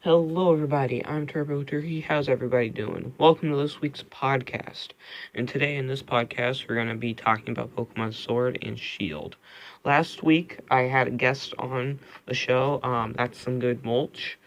Hello everybody, I'm Turbo Turkey. How's everybody doing? Welcome to this week's podcast. And today in this podcast, we're going to be talking about Pokemon Sword and Shield. Last week, I had a guest on the show, that's Some Good Mulch.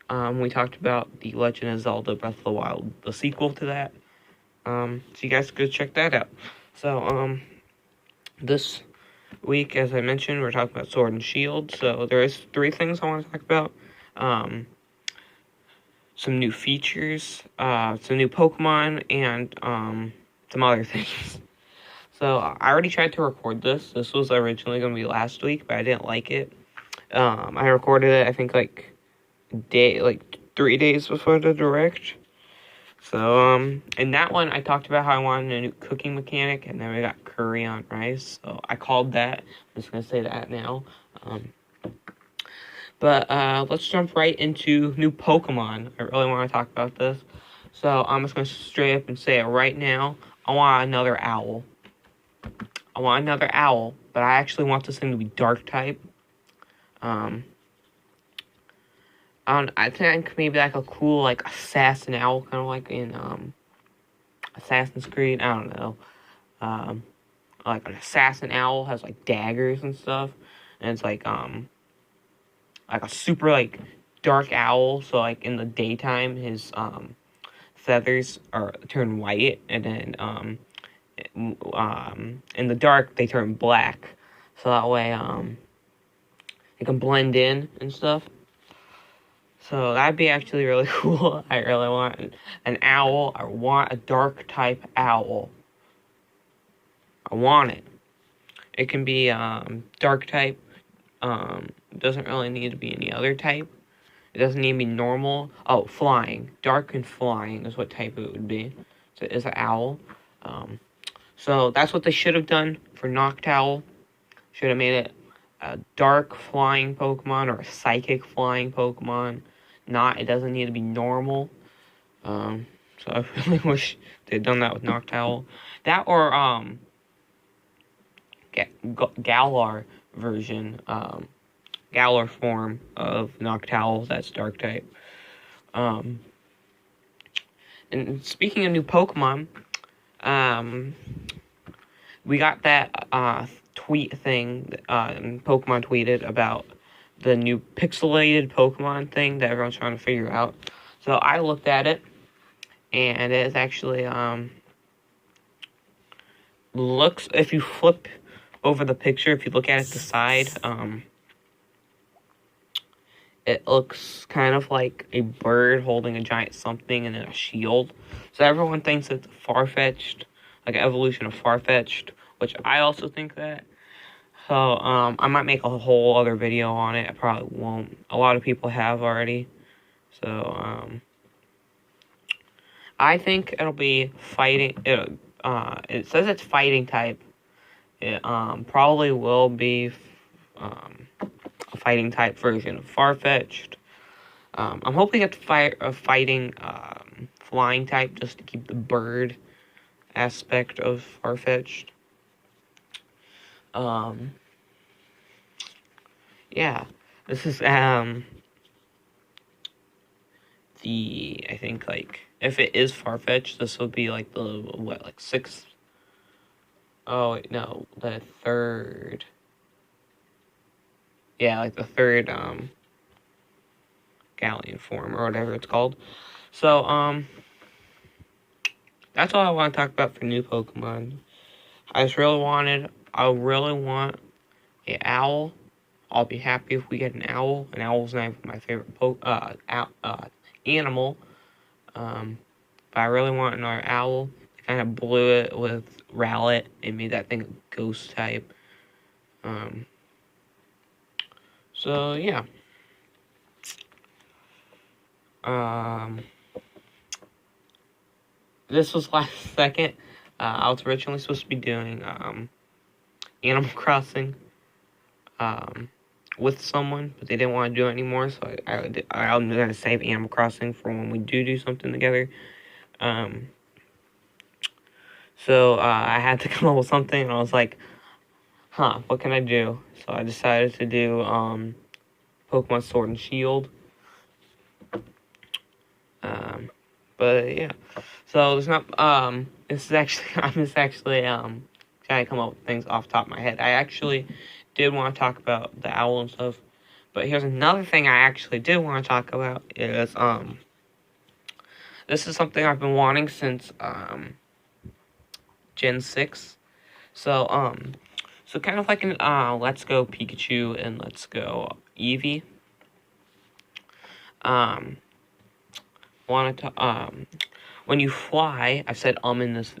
We talked about The Legend of Zelda Breath of the Wild, the sequel to that. So you guys go check that out. So, this week, as I mentioned, we're talking about Sword and Shield. So there is 3 things I want to talk about. Some new features, some new Pokemon, and some other things. So I already tried to record this. This was originally going to be last week, but I didn't like it. I recorded it, I think, 3 days before the Direct. So, in that one, I talked about how I wanted a new cooking mechanic, and then we got curry on rice. So I called that. I'm just going to say that now. But let's jump right into new Pokemon. I really want to talk about this. So I'm just going to straight up and say it right now. I want another owl. But I actually want this thing to be dark type. I think maybe like a cool assassin owl, kind of like in Assassin's Creed. I don't know. Like an assassin owl has like daggers and stuff, and it's like a super dark owl. So in the daytime, his feathers turn white, and then in the dark they turn black. So that way it can blend in and stuff. So that'd be actually really cool. I really want an owl. I want a dark type owl. I want it. It can be dark type. Doesn't really need to be any other type. It doesn't need to be normal. Oh, flying. Dark and flying is what type it would be. So it's an owl. So that's what they should have done for Noctowl. Should have made it a dark flying Pokemon or a psychic flying Pokemon. It doesn't need to be normal. So I really wish they'd done that with Noctowl. That or Galar version, Galar form of Noctowl that's dark type. And speaking of new Pokemon, we got that tweet thing. Pokemon tweeted about the new pixelated Pokemon thing that everyone's trying to figure out. So I looked at it, and it is actually looks, if you flip over the picture, if you look at it the side, it looks kind of like a bird holding a giant something and then a shield. So everyone thinks it's Farfetch'd, like an evolution of Farfetch'd, which I also think that. So, I might make a whole other video on it. I probably won't. A lot of people have already. So, I think it'll be fighting. It says it's fighting type. It probably will be a fighting type version of Farfetch'd. I'm hoping it's a fighting flying type just to keep the bird aspect of Farfetch'd. Yeah, this is, I think, if it is Farfetch'd, this will be, the, 6th, oh, wait, no, the 3rd, yeah, the 3rd, Galleon form, or whatever it's called. So, that's all I want to talk about for new Pokemon. I really want an owl. I'll be happy if we get an owl. An owl's not even my favorite animal. But I really want another owl. I kind of blew it with Rowlet and made that thing a ghost type. So yeah. This was last second. I was originally supposed to be doing Animal Crossing with someone, but they didn't want to do it anymore, so I'm going to save Animal Crossing for when we do something together. So I had to come up with something, and I was like, what can I do? So I decided to do Pokemon Sword and Shield. But yeah, so there's not this is actually I'm just actually trying to come up with things off the top of my head. I actually did want to talk about the owl and stuff, but here's another thing I actually did want to talk about is this is something I've been wanting since Gen 6. So kind of like an Let's Go Pikachu and Let's Go Eevee. Wanted to when you fly, I've said in this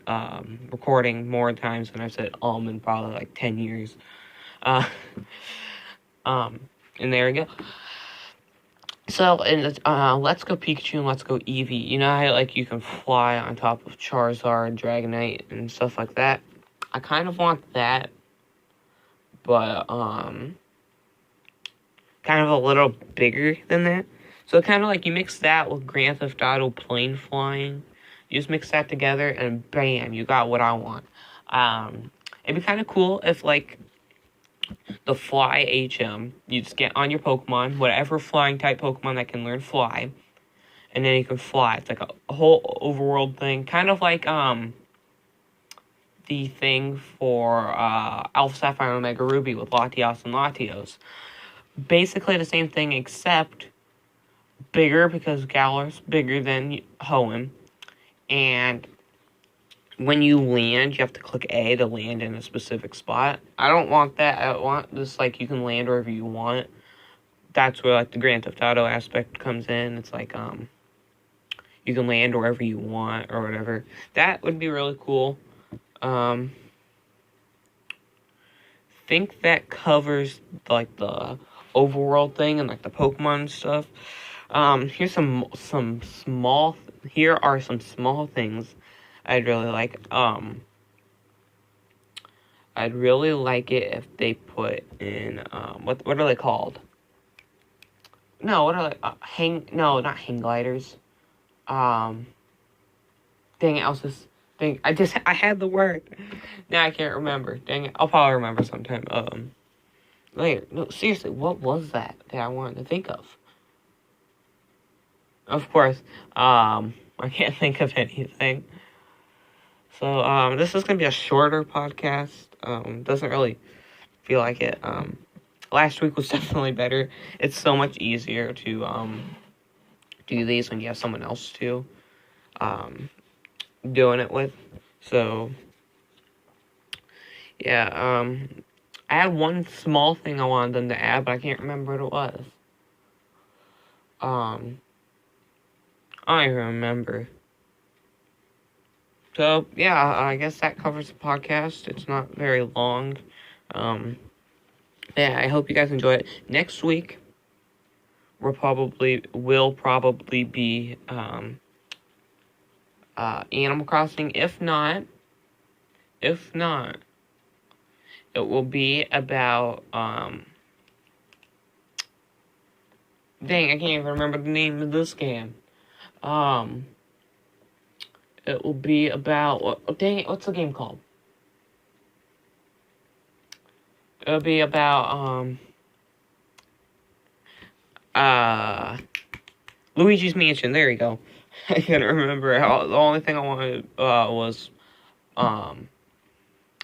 recording more times than I've said in probably like 10 years. And there we go. So, in Let's Go Pikachu and Let's Go Eevee, you know how like you can fly on top of Charizard, Dragonite, and stuff like that? I kind of want that, but kind of a little bigger than that. So kind of like you mix that with Grand Theft Auto plane flying. You just mix that together and bam, you got what I want. It'd be kind of cool if like the Fly HM, you just get on your Pokemon, whatever flying type Pokemon that can learn Fly, and then you can fly. It's like a whole overworld thing, kind of like the thing for Alpha Sapphire and Omega Ruby with Latios and Latios. Basically the same thing except bigger because Galar's bigger than Hoenn, and when you land, you have to click A to land in a specific spot. I don't want that. I want this, like, you can land wherever you want. That's where, like, the Grand Theft Auto aspect comes in. It's like, you can land wherever you want or whatever. That would be really cool. Think that covers, like, the overworld thing and, like, the Pokemon stuff. Here's some small, here are some small things I'd really like. I'd really like it if they put in, what are they called? No, what are they, no, not hang gliders. Dang it, I had the word. Now I can't remember. Dang it, I'll probably remember sometime. Later. No, seriously, what was that I wanted to think of? Of course, I can't think of anything. So, this is going to be a shorter podcast. Doesn't really feel like it. Last week was definitely better. It's so much easier to, do these when you have someone else to, doing it with. So, yeah, I had one small thing I wanted them to add, but I can't remember what it was. I don't even remember. So, yeah, I guess that covers the podcast. It's not very long. Yeah, I hope you guys enjoy it. Next week, will probably be, Animal Crossing. If not, it will be about, dang, I can't even remember the name of this game. It will be about, dang it, what's the game called? It'll be about, Luigi's Mansion, there you go. I couldn't remember. The only thing I wanted, was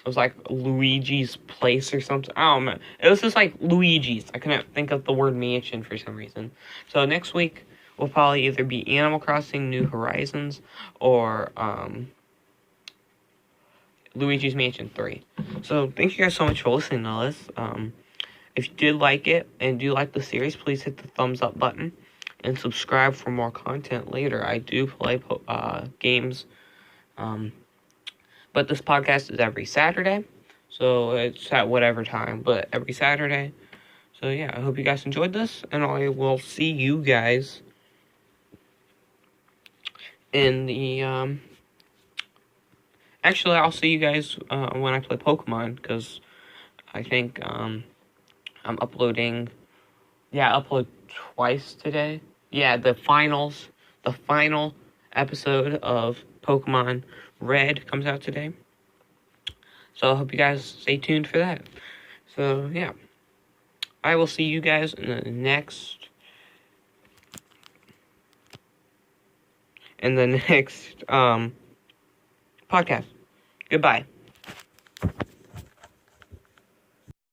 like Luigi's Place or something. I don't know. It was just like Luigi's. I couldn't think of the word mansion for some reason. So next week will probably either be Animal Crossing New Horizons or Luigi's Mansion 3. So thank you guys so much for listening to this. If you did like it and do like the series, please hit the thumbs up button and subscribe for more content later. I do play games. But this podcast is every Saturday, so it's at whatever time, but every Saturday. So yeah, I hope you guys enjoyed this, and I will see you guys in the, actually, I'll see you guys, when I play Pokemon, because I think, I'm uploading, upload twice today. Yeah, the final episode of Pokemon Red comes out today. So I hope you guys stay tuned for that. So, yeah. I will see you guys in the next in the next podcast. Goodbye.